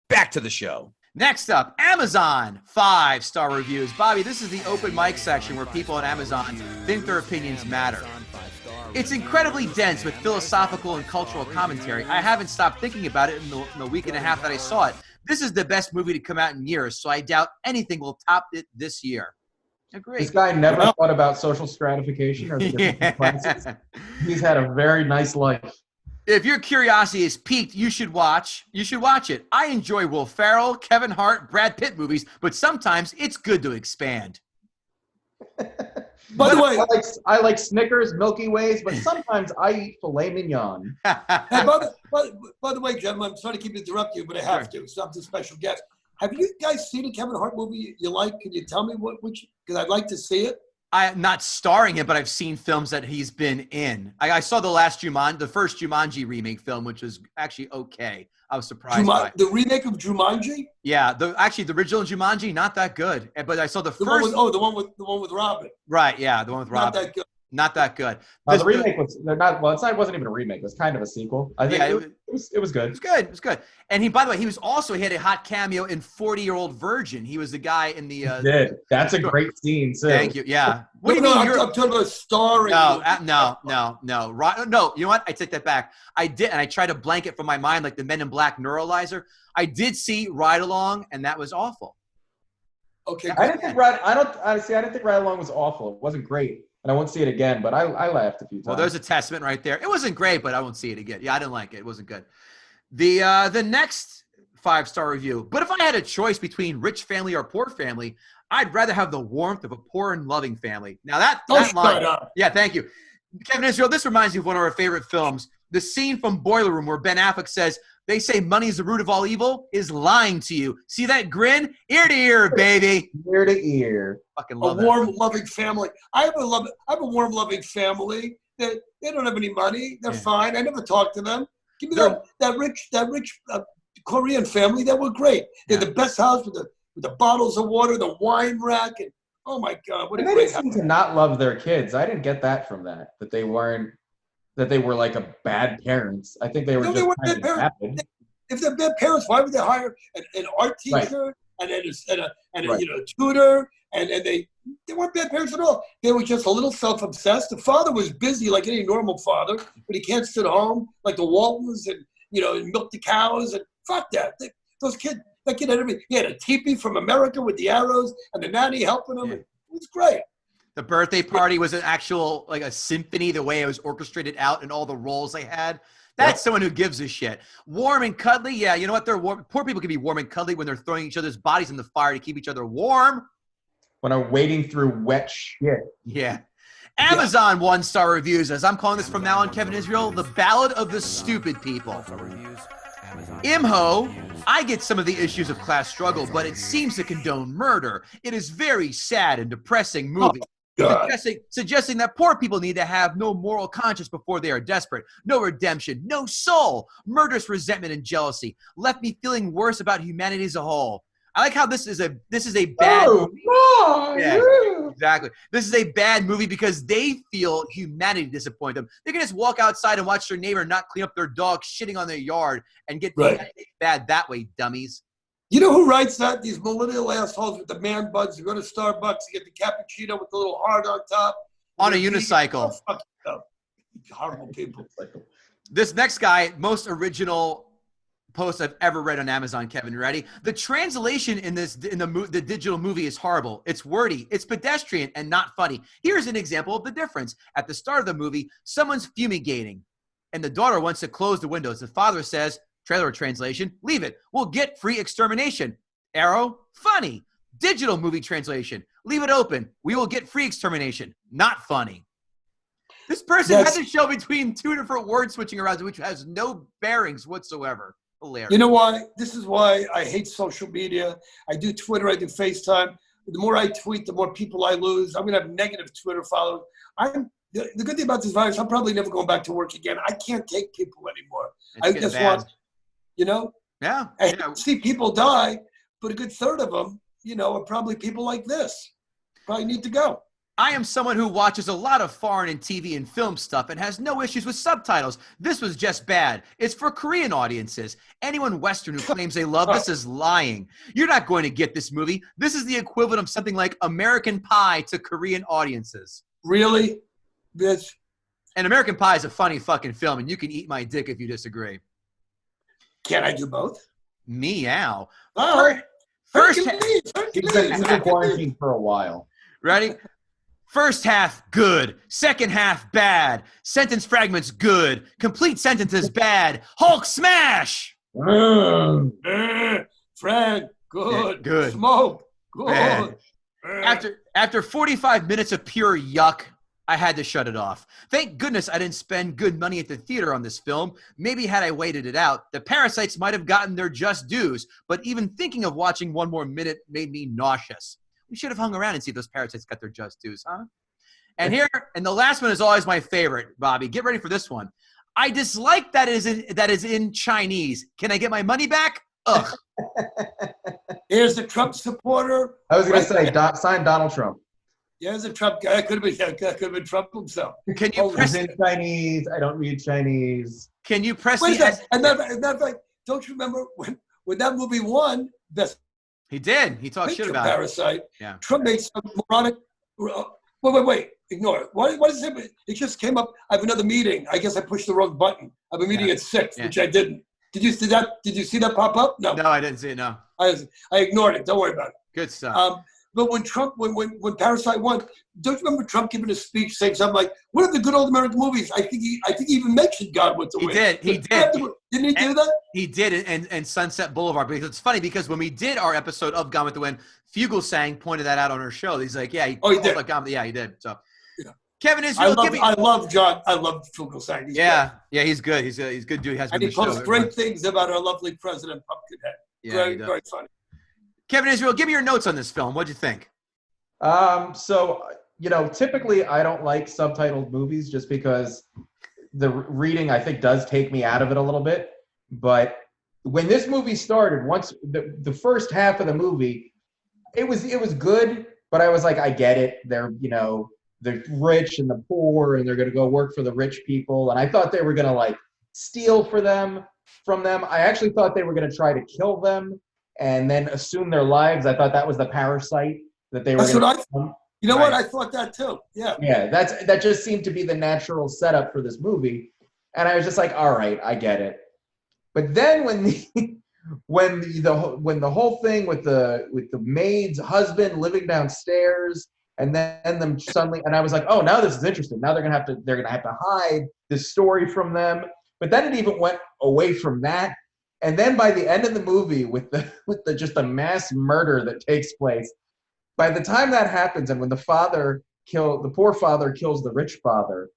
Back to the show. Next up, Amazon 5-star reviews. Bobby, this is the open mic section where people on Amazon think their opinions matter. It's incredibly dense with philosophical and cultural commentary. I haven't stopped thinking about it in the week and a half that I saw it. This is the best movie to come out in years, so I doubt anything will top it this year. Agree. This guy never thought about social stratification or the different classes. He's had a very nice life. If your curiosity is piqued, you should watch it. I enjoy Will Ferrell, Kevin Hart, Brad Pitt movies, but sometimes it's good to expand. By the way, I like Snickers, Milky Ways, but sometimes I eat filet mignon. hey, by the way, gentlemen, I'm sorry to keep interrupting you, but I have to. So I'm the special guest. Have you guys seen a Kevin Hart movie you like? Can you tell me which? Because I'd like to see it. I'm not starring him, but I've seen films that he's been in. I saw the first Jumanji remake film, which was actually okay. I was surprised by the remake of Jumanji. Yeah, the original Jumanji, not that good. But I saw the first. The one with Robin. Right. Yeah, the one with Robin. Not that good. Not that good. The remake was not. Well, it wasn't even a remake. It was kind of a sequel. I think it was good. It was good. And by the way, he had a hot cameo in 40-Year-Old Virgin. He was the guy in the. He did. That's a great scene too. Thank you. Yeah. What do you mean? I'm talking about starring. No. No. You know what? I take that back. I did, and I tried to blank it from my mind, like the Men in Black neuralizer. I did see Ride Along, and that was awful. Okay. I didn't think Ride Along was awful. It wasn't great. And I won't see it again, but I laughed a few times. Well, there's a testament right there. It wasn't great, but I won't see it again. Yeah, I didn't like it. It wasn't good. The next 5-star review. But if I had a choice between rich family or poor family, I'd rather have the warmth of a poor and loving family. Now that line. Yeah, thank you. Kevin Israel, this reminds me of one of our favorite films. The scene from Boiler Room where Ben Affleck says, "They say money is the root of all evil," is lying to you. See that grin? Ear to ear, baby. Ear to ear. Fucking love that. A warm, loving family. I have a warm, loving family. They don't have any money. They're fine. I never talk to them. Give me that rich Korean family. That were great. They're the best house with the bottles of water, the wine rack, and oh my God, what a great house. They seem to not love their kids. I didn't get that from that they were like a bad parents. I think they were just kind of happy. If they're bad parents, why would they hire an art teacher and a tutor? And they weren't bad parents at all. They were just a little self-obsessed. The father was busy like any normal father, but he can't sit home like the Waltons and milk the cows and fuck that. That kid had everything. He had a teepee from America with the arrows and the nanny helping him. Yeah. It was great. The birthday party was an actual, like a symphony, the way it was orchestrated out and all the roles they had. That's someone who gives a shit. Warm and cuddly. Yeah, you know what? Poor people can be warm and cuddly when they're throwing each other's bodies in the fire to keep each other warm. When I'm wading through wet shit. Yeah. Amazon 1-star reviews, as I'm calling this from now on, Kevin Israel, The Ballad of the Stupid People. Imho, I get some of the issues of class struggle, but it seems to condone murder. It is very sad and depressing movie. Suggesting that poor people need to have no moral conscience before they are desperate. No redemption, no soul. Murderous resentment and jealousy left me feeling worse about humanity as a whole. I like how this is a bad movie. Exactly. This is a bad movie because they feel humanity disappoint them. They can just walk outside and watch their neighbor not clean up their dog shitting on their yard and get bad that way, dummies. You know who writes that? These millennial assholes with the man buns who go to Starbucks to get the cappuccino with the little heart on top. On a unicycle. Horrible people. This next guy, most original post I've ever read on Amazon, Kevin. Ready? The translation in the digital movie is horrible. It's wordy, it's pedestrian, and not funny. Here's an example of the difference. At the start of the movie, someone's fumigating, and the daughter wants to close the windows. The father says, trailer translation, leave it. We'll get free extermination. Arrow, funny. Digital movie translation, leave it open. We will get free extermination. Not funny. This person had to show between two different word switching around, which has no bearings whatsoever. Hilarious. You know why? This is why I hate social media. I do Twitter, I do FaceTime. The more I tweet, the more people I lose. I'm going to have negative Twitter followers. The good thing about this virus, I'm probably never going back to work again. I can't take people anymore. I just want, I see people die, but a good third of them, are probably people like this. Probably need to go. I am someone who watches a lot of foreign and TV and film stuff and has no issues with subtitles. This was just bad. It's for Korean audiences. Anyone Western who claims they love this is lying. You're not going to get this movie. This is the equivalent of something like American Pie to Korean audiences. Really, bitch? And American Pie is a funny fucking film, and you can eat my dick if you disagree. Can I do both? Meow. Oh, First, He's been quarantined for a while. ready? First half, good. Second half, bad. Sentence fragments, good. Complete sentences, bad. Hulk smash! Frank, good. Good. Smoke, good. Bad. After 45 minutes of pure yuck, I had to shut it off. Thank goodness I didn't spend good money at the theater on this film. Maybe had I waited it out, the Parasites might have gotten their just dues, but even thinking of watching one more minute made me nauseous. We should have hung around and see if those Parasites got their just dues, huh? And the last one is always my favorite, Bobby. Get ready for this one. I dislike that is in Chinese. Can I get my money back? Ugh. Here's a Trump supporter. I was going to say, sign Donald Trump. Yeah, there's a Trump guy. That could have been Trump himself. Can you press in Chinese? I don't read Chinese. Can you press Wait, the and that like, don't you remember when that movie won best? He did. He talked shit about Parasite. Yeah. Trump made some moronic. Wait. Ignore it. What is it? It just came up. I have another meeting. I guess I pushed the wrong button. I have a meeting at 6, which I didn't. Did you see that? Did you see that pop up? No. No, I didn't see it. No. I ignored it. Don't worry about it. Good stuff. But when Parasite won, don't you remember Trump giving a speech saying something like, "What are the good old American movies?" I think he even mentioned God went to win. He did. Didn't he do that? He did, and Sunset Boulevard. Because it's funny because when we did our episode of Gone with the Wind, Fugelsang pointed that out on our show. He's like, "Yeah, he did." Like he did. So, yeah. Kevin Israel, I love John. I love Fugelsang. Yeah, he's good. He's a good dude. He has and he posts great things about our lovely president, Pumpkinhead. Yeah, very funny. Kevin Israel, give me your notes on this film. What'd you think? So, typically I don't like subtitled movies just because the reading, I think, does take me out of it a little bit. But when this movie started, once the first half of the movie, it was good, but I was like, I get it. They're, the rich and the poor, and they're going to go work for the rich people. And I thought they were going to like steal from them. I actually thought they were going to try to kill them and then assume their lives. I thought that was the parasite that they were. That's what I thought. You know what? I thought that too. Yeah. Yeah, that just seemed to be the natural setup for this movie, and I was just like, all right, I get it. But then when the whole thing with the maid's husband living downstairs, and then them suddenly, and I was like, oh, now this is interesting. Now they're gonna have to hide this story from them. But then it even went away from that. And then by the end of the movie, with the just the mass murder that takes place, by the time that happens, and when the poor father kills the rich father,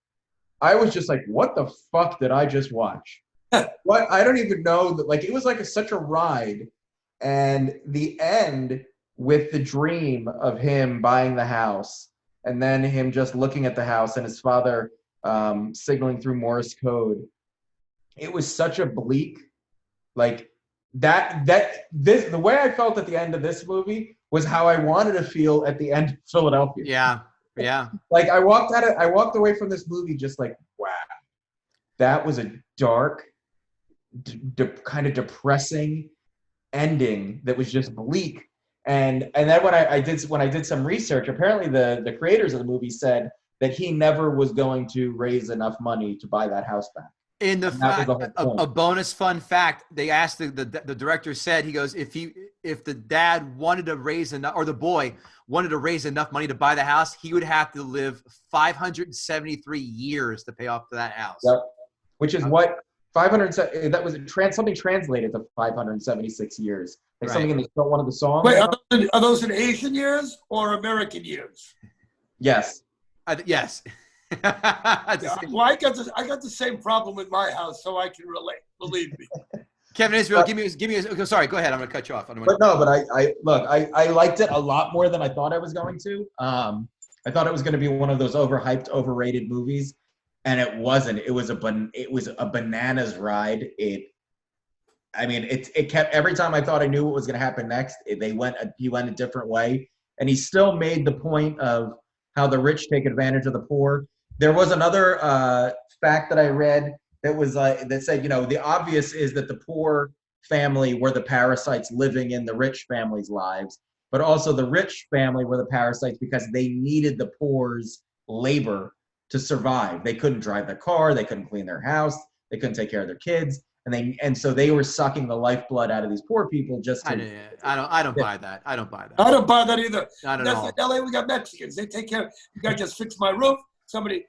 I was just like, what the fuck did I just watch? What? I don't even know that. Like, it was like such a ride, and the end with the dream of him buying the house, and then him just looking at the house and his father signaling through Morse code. It was such a bleak. Like the way I felt at the end of this movie was how I wanted to feel at the end of Philadelphia. Yeah. Like I walked away from this movie just like, wow, that was a dark, kind of depressing ending that was just bleak. And then when I did some research, apparently the creators of the movie said that he never was going to raise enough money to buy that house back. In a bonus fun fact, they asked the director said, he goes, if the dad wanted to raise enough, or the boy wanted to raise enough money to buy the house, he would have to live 573 years to pay off that house. Yep. Which is what 500. That was something translated to 576 years. Like something in one of the songs. Wait, are those in Asian years or American years? Yes. Yes. Well, I got the same problem with my house, so I can relate. Believe me. Kevin Israel, give me. Sorry, go ahead. I'm going to cut you off. I liked it a lot more than I thought I was going to. I thought it was going to be one of those overhyped, overrated movies, and it wasn't. It was a bananas ride. It kept, every time I thought I knew what was going to happen next, he went a different way, and he still made the point of how the rich take advantage of the poor. There was another fact that I read that was that said, the obvious is that the poor family were the parasites living in the rich family's lives, but also the rich family were the parasites because they needed the poor's labor to survive. They couldn't drive their car, they couldn't clean their house, they couldn't take care of their kids, and so they were sucking the lifeblood out of these poor people just to. I don't buy that. I don't buy that. I don't buy that either. Not at That's all. like LA. We got Mexicans. They take care. You guys just fix my roof. Somebody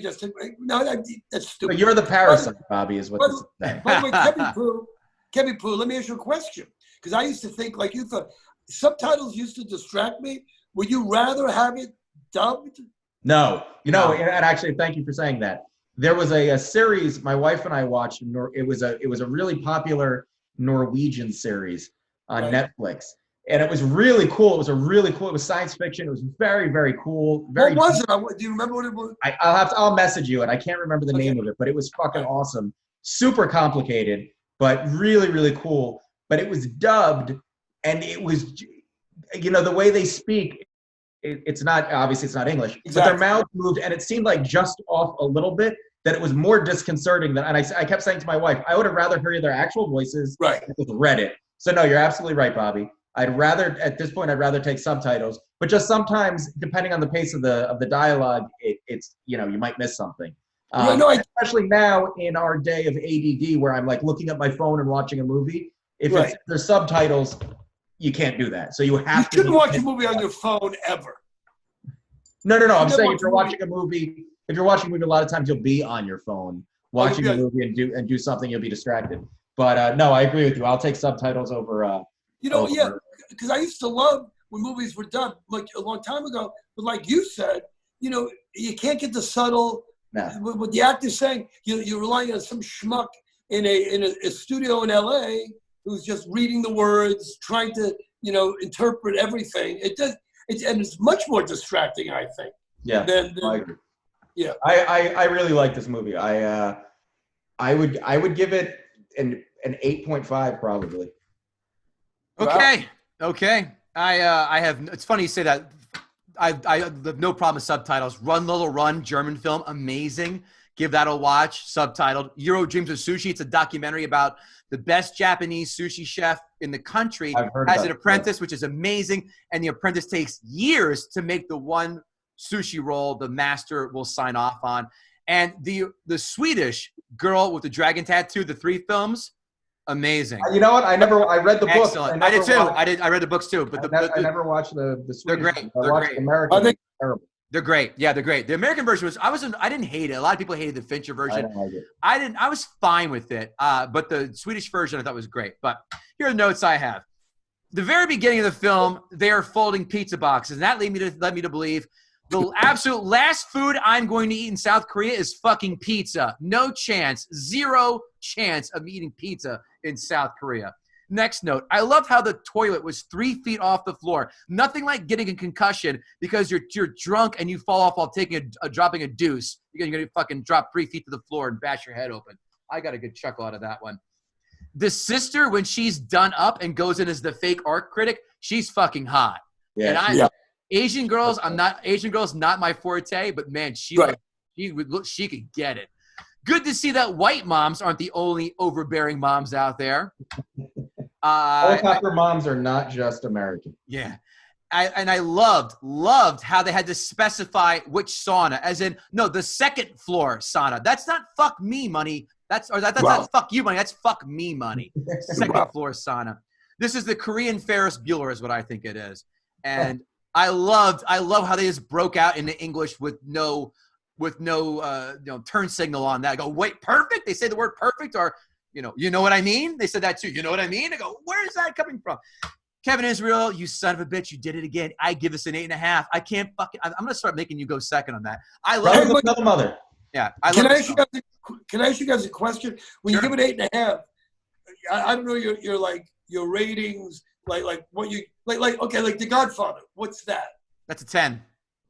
just took. No, that's stupid. But you're the parasite, Bobby, is what this is saying. By the way, Kevin Pooh, let me ask you a question. Because I used to think like you thought. Subtitles used to distract me. Would you rather have it dubbed? No. And actually, thank you for saying that. There was a series my wife and I watched. It was a really popular Norwegian series on Netflix. And it was really cool. It was science fiction. It was very, very cool. Very what was it? Do you remember what it was? I'll message you, and I can't remember the name of it, but it was fucking awesome. Super complicated, but really, really cool. But it was dubbed, and it was, the way they speak, it's not English, exactly. But their mouths moved, and it seemed like just off a little bit, that it was more disconcerting than, and I kept saying to my wife, I would have rather heard their actual voices than read it. So no, you're absolutely right, Bobby. At this point, I'd rather take subtitles, but just sometimes, depending on the pace of the dialogue, it's you might miss something. Especially now in our day of ADD, where I'm like looking at my phone and watching a movie. If there's subtitles, you can't do that. So you shouldn't watch a movie on your phone ever. No. I'm saying if you're watching a movie, a lot of times you'll be on your phone watching a movie and do something, you'll be distracted. But no, I agree with you. I'll take subtitles over. Because I used to love when movies were dubbed like a long time ago. But like you said, you can't get the subtle. What the actor's saying, you're relying on some schmuck in a studio in LA who's just reading the words, trying to interpret everything. It's much more distracting, I think. Yeah, I agree. Yeah, I really like this movie. I would give it an 8.5 probably. Okay. I have. It's funny you say that. I have no problem with subtitles. Run Little Run, German film, amazing. Give that a watch. Subtitled. Euro Dreams of Sushi. It's a documentary about the best Japanese sushi chef in the country. Has an apprentice, which is amazing, and the apprentice takes years to make the one sushi roll the master will sign off on. And the Swedish girl with the dragon tattoo, the 3 films. Amazing. You know what? I read the book. Excellent. I did too. I read the books too. But I never watched the Swedish. They're great. I watched the American. They're terrible. They're great. Yeah, they're great. The American version was. I didn't hate it. A lot of people hated the Fincher version. I didn't. I was fine with it. But the Swedish version I thought was great. But here are the notes I have. The very beginning of the film, they are folding pizza boxes, and that led me to believe the absolute last food I'm going to eat in South Korea is fucking pizza. No chance. 0 chance of eating pizza in South Korea. Next note. I loved how the toilet was 3 feet off the floor. Nothing like getting a concussion because you're drunk and you fall off while dropping a deuce. You're going to fucking drop 3 feet to the floor and bash your head open. I got a good chuckle out of that one. The sister, when she's done up and goes in as the fake art critic, she's fucking hot. Yeah. Asian girls, not my forte, but man, she could get it. Good to see that white moms aren't the only overbearing moms out there. Helicopter moms are not just American. Yeah. I loved how they had to specify which sauna, as in, no, the second floor sauna. That's not fuck me money. That's not fuck you money. That's fuck me money. Second floor sauna. This is the Korean Ferris Bueller is what I think it is. And I love how they just broke out into English with no turn signal on that. I go, wait, perfect? They say the word perfect, or you know what I mean? They said that too. You know what I mean? I go, where is that coming from? Kevin Israel, you son of a bitch, you did it again. I give this an 8.5. I can't I'm gonna start making you go second on that. I love another mother. Yeah. Can I ask you guys a question? When you give it 8.5, I don't know your ratings, like what you like The Godfather. What's that? That's a 10.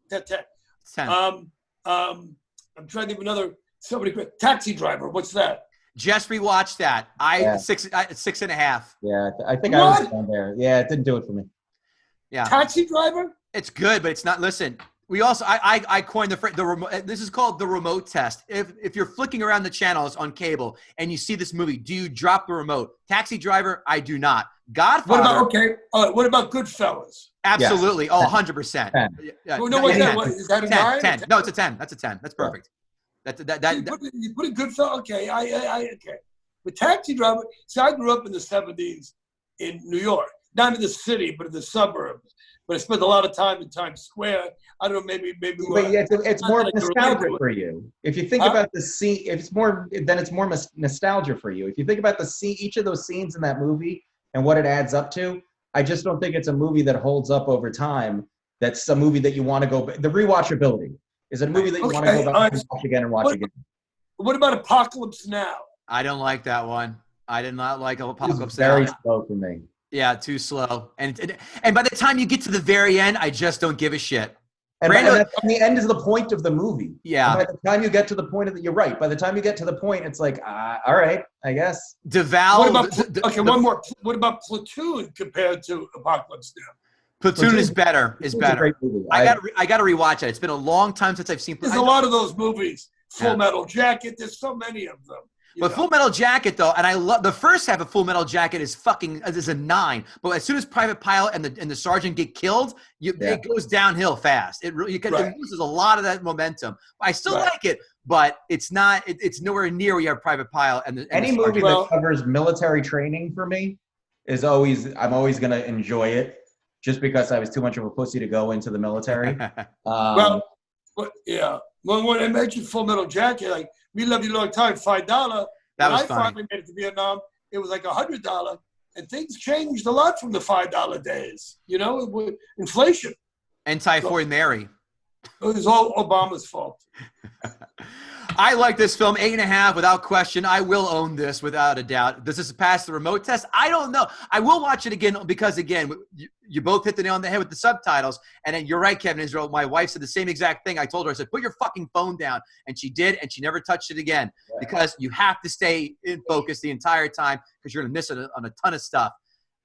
That's 10. It's 10. I'm trying to think of Taxi Driver. What's that? Just rewatched that. 6.5. Yeah, I think I was down there. Yeah, it didn't do it for me. Yeah. Taxi Driver? It's good, but it's not. Listen, We also, I coined the phrase, this is called the remote test. If you're flicking around the channels on cable and you see this movie, do you drop the remote? Taxi Driver, I do not. Godfather. What about Goodfellas? Absolutely. Yes. Oh, 100%. 10. Well, no, what's that? Is that a 9? 10. No, it's a 10. That's a 10. That's perfect. You put a Goodfellas. Okay, okay. But Taxi Driver. See, I grew up in the 70s in New York, not in the city, but in the suburbs. But I spent a lot of time in Times Square. I don't know, maybe. But yeah, it's more nostalgia for you. If you think about the scene, if it's more, then it's more nostalgia for you. If you think about the scene, each of those scenes in that movie and what it adds up to, I just don't think it's a movie that holds up over time. That's a movie that you want to go. The rewatchability is it a movie that you want to go back and watch again and watch again. What about Apocalypse Now? I don't like that one. I did not like Apocalypse Now. Very slow for me. Yeah, too slow. And by the time you get to the very end, I just don't give a shit. And the end is the point of the movie. Yeah. And by the time you get to the point of it, you're right. By the time you get to the point, it's like, all right, I guess. DeVal. One more. What about Platoon compared to Apocalypse Now? Platoon is better. I gotta rewatch it. It's been a long time since I've seen. There's a lot of those movies. Full Metal Jacket. There's so many of them. But Full Metal Jacket, though, and I love the first half of Full Metal Jacket is a 9. But as soon as Private Pilot and the sergeant get killed, it goes downhill fast. It loses a lot of that momentum. I still like it, but it's not. It's nowhere near where you have Private Pilot and any movie that covers military training for me is I'm always going to enjoy it, just because I was too much of a pussy to go into the military. When I mentioned Full Metal Jacket, like. We Love You Long Time, $5. That was funny. I finally made it to Vietnam, it was like $100, and things changed a lot from the $5 days. You know, inflation. And Typhoid Mary. It was all Obama's fault. I like this film, 8.5 without question. I will own this without a doubt. Does this pass the remote test? I don't know. I will watch it again because, again, you both hit the nail on the head with the subtitles. And then you're right, Kevin Israel. My wife said the same exact thing. I told her, I said, put your fucking phone down. And she did, and she never touched it again because you have to stay in focus the entire time because you're going to miss it on a ton of stuff.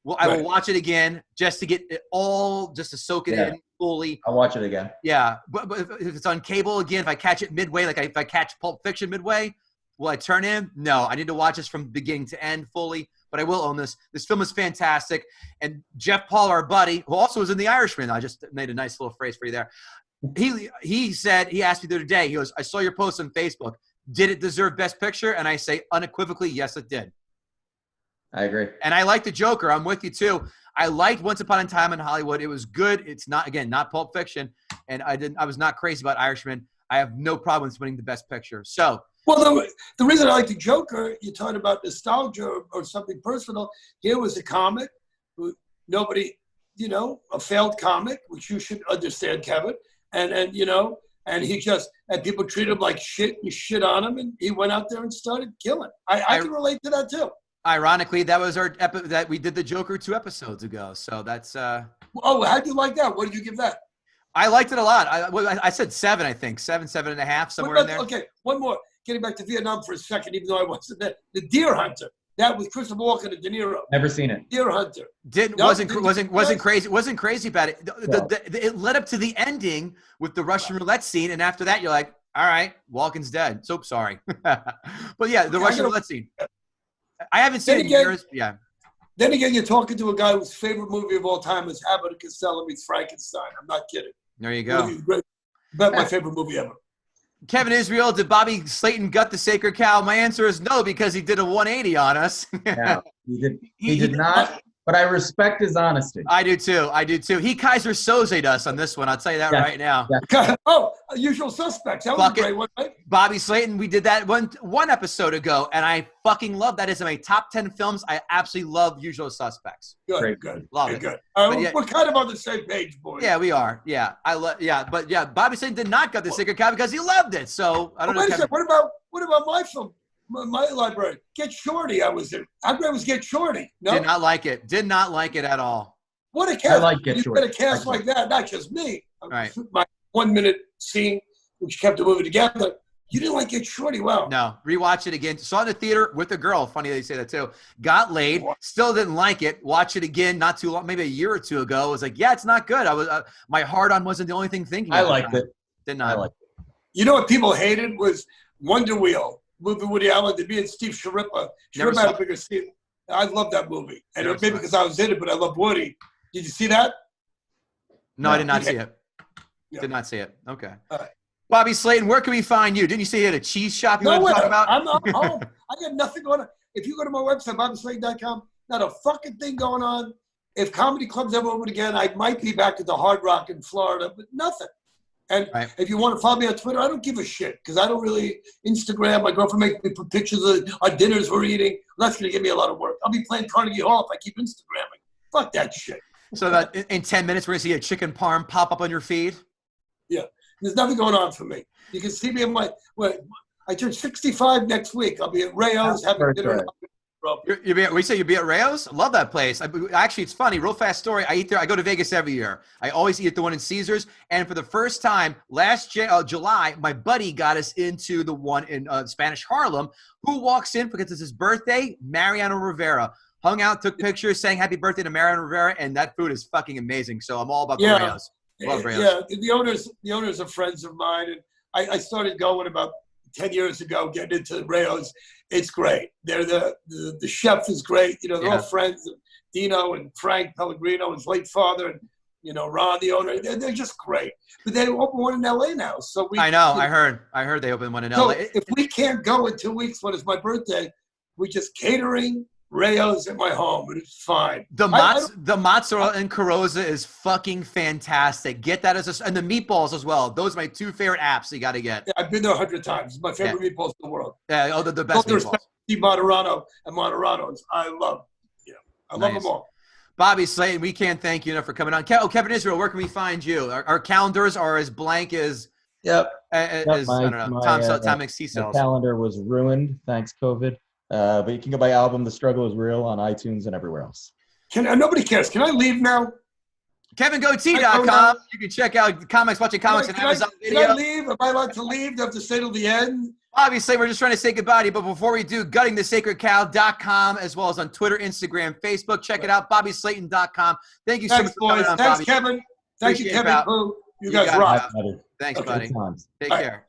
Well, I will watch it again just to get it all, just to soak it in fully. I'll watch it again. Yeah, but if it's on cable again, if I catch it midway, like if I catch Pulp Fiction midway, will I turn in? No, I need to watch this from beginning to end fully, but I will own this. This film is fantastic. And Jeff Paul, our buddy, who also was in The Irishman, I just made a nice little phrase for you there. He said, he asked me the other day, he goes, I saw your post on Facebook. Did it deserve Best Picture? And I say unequivocally, yes, it did. I agree. And I like the Joker. I'm with you too. I liked Once Upon a Time in Hollywood. It was good. It's not Pulp Fiction. And I was not crazy about Irishman. I have no problem with winning the Best Picture. So. Well, the reason I like the Joker, you're talking about nostalgia or something personal. Here was a comic, nobody, a failed comic, which you should understand, Kevin. And people treated him like shit and shit on him. And he went out there and started killing. I can relate to that too. Ironically, that was our that we did the Joker 2 episodes ago. So that's. Oh, how'd you like that? What did you give that? I liked it a lot. I said 7, I think 7.5, somewhere in there. Okay, one more. Getting back to Vietnam for a second, even though I wasn't there. The Deer Hunter. That was Christopher Walken and De Niro. Never seen it. Deer Hunter. Wasn't crazy. Wasn't crazy about it. It led up to the ending with the Russian roulette scene, and after that, you're like, all right, Walken's dead. So sorry, but yeah, the Russian roulette scene. I haven't seen it in years. Yeah. Then again, you're talking to a guy whose favorite movie of all time is Abbott and Costello meets Frankenstein. I'm not kidding. There you go. About my favorite movie ever. Kevin Israel, did Bobby Slayton gut the sacred cow? My answer is no, because he did a 180 on us. Yeah, he did not. But I respect his honesty. I do too. He Kaiser Soze'd us on this one. I'll tell you that right now. Yeah. Oh, Usual Suspects. That was a great one, right? Bobby Slayton, we did that one episode ago, and I fucking love that. Is in my top 10 films. I absolutely love Usual Suspects. Good. Love it. Good. We're kind of on the same page, boys. Yeah, we are. Yeah, Bobby Slayton did not gut the sacred cow because he loved it. So I don't know. Wait a second. What about my film? My library. Get Shorty, I was in. How great was Get Shorty? No? Did not like it. Did not like it at all. What a cast. I like Get Shorty. You get a cast like that, not just me. Right. My 1 minute scene, which kept the movie together. You didn't like Get Shorty? Wow. No, rewatch it again. Saw it in the theater with a girl. Funny they say that too. Got laid. Still didn't like it. Watch it again not too long, maybe a year or two ago. I was like, yeah, it's not good. I was my hard on wasn't the only thing thinking. I liked it. Did not. I liked it. You know what people hated was Wonder Wheel. Movie Woody Allen, to be in Steve Sharippa. Sharippa had a bigger scene. I love that movie. And maybe because I was in it, but I love Woody. Did you see that? No, I did not see it. Yeah. Did not see it. Okay. All right. Bobby Slayton, where can we find you? Didn't you say you had a cheese shop you want to talk about? I'm not home. I got nothing going on. If you go to my website, bobbyslayton.com, not a fucking thing going on. If comedy clubs ever open again, I might be back at the Hard Rock in Florida, but nothing. And if you want to follow me on Twitter, I don't give a shit because I don't really Instagram. My girlfriend makes me put pictures of our dinners we're eating. That's going to give me a lot of work. I'll be playing Carnegie Hall if I keep Instagramming. Fuck that shit. So that in 10 minutes, we're going to see a chicken parm pop up on your feed? Yeah. There's nothing going on for me. You can see me in I turn 65 next week. I'll be at Rayo's having dinner. We say you'll be at Rayo's? I love that place. Actually, it's funny. Real fast story. I eat there. I go to Vegas every year. I always eat at the one in Caesars. And for the first time last July, my buddy got us into the one in Spanish Harlem. Who walks in because it's his birthday? Mariano Rivera. Hung out, took pictures, saying happy birthday to Mariano Rivera, and that food is fucking amazing. So I'm all about the Rayo's. Love Rayo's. Yeah, the owners are friends of mine, and I started going about 10 years ago, getting into Rayo's. It's great. They're the chef is great. You know, they're all friends. Dino and Frank Pellegrino, his late father, and Ron, the owner. They're just great. But they open one in LA now. So I know. I heard they opened one in LA. If we can't go in 2 weeks when it's my birthday, we just catering. Rayo's at my home, and it's fine. The mozzarella and Carosa is fucking fantastic. Get that and the meatballs as well. Those are my two favorite apps you got to get. Yeah, I've been there 100 times. It's my favorite meatballs in the world. Yeah, the best meatballs. Steve Moderano and Moderanos. I love them all. Bobby Slayton, we can't thank you enough for coming on. Kevin Israel, where can we find you? Our calendars are as blank as I don't know. Tom XT my cells. calendar was ruined, thanks COVID. But you can go buy album The Struggle Is Real on iTunes and everywhere else. Nobody cares. Can I leave now? KevinGoatee.com. You can check out watching comics on Amazon Video. Can I leave? Am I allowed to leave? Do I have to stay till the end? Obviously, we're just trying to say goodbye to you. But before we do, guttingthesacredcow.com, as well as on Twitter, Instagram, Facebook. Check it out, BobbySlayton.com. Thank you so much for coming on, Thanks, Bobby. Kevin. Thank you, Kevin. You guys rock. Thanks, buddy. Take care.